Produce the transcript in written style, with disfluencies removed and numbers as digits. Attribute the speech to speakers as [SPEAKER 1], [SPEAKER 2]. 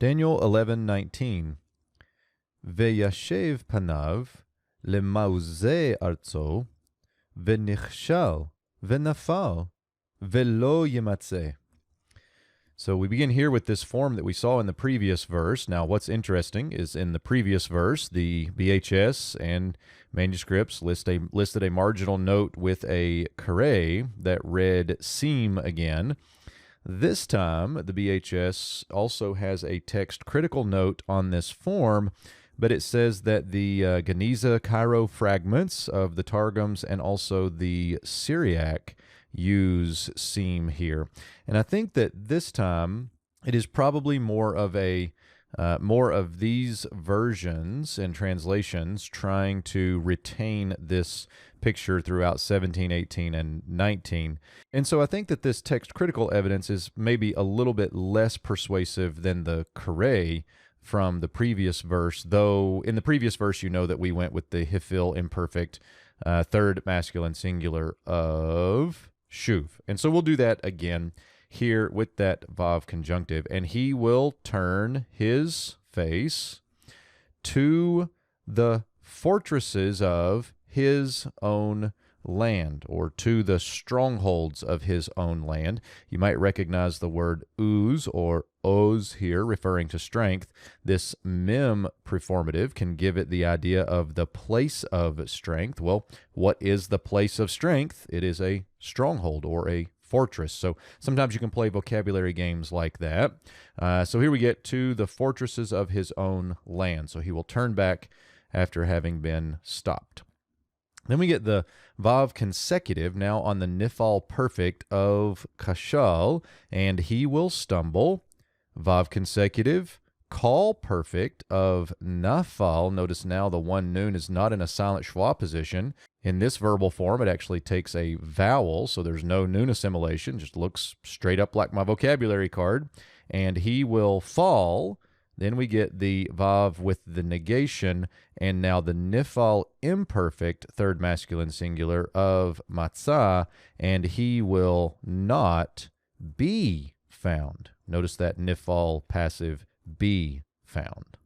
[SPEAKER 1] Daniel 11:19. Veyashev panav lemauze arzo venichshal venafal velo yimatze. So we begin here with this form that we saw in the previous verse. Now, what's interesting is in the previous verse, the BHS and manuscripts listed a marginal note with a caret that read seam again. This time, the BHS also has a text critical note on this form, but it says that the Geniza Cairo fragments of the Targums and also the Syriac use seam here. And I think that this time it is probably more of these versions and translations trying to retain this picture throughout 17, 18, and 19. And so I think that this text critical evidence is maybe a little bit less persuasive than the caret from the previous verse, though in the previous verse you know that we went with the hifil imperfect third masculine singular of shuv. And so we'll do that again here with that vav conjunctive. And he will turn his face to the fortresses of his own land, or to the strongholds of his own land. You might recognize the word uz or oz here, referring to strength. This mem preformative can give it the idea of the place of strength. Well, what is the place of strength? It is a stronghold or a fortress. So sometimes you can play vocabulary games like that. So here we get to the fortresses of his own land. So he will turn back after having been stopped. Then we get the vav consecutive now on the nifal perfect of kashal, and he will stumble. Vav consecutive, call perfect of nafal. Notice now the one nun is not in a silent schwa position. In this verbal form, it actually takes a vowel, so there's no nun assimilation, just looks straight up like my vocabulary card. And he will fall. Then we get the vav with the negation, and now the nifal imperfect third masculine singular of matzah, and he will not be found. Notice that nifal passive be found.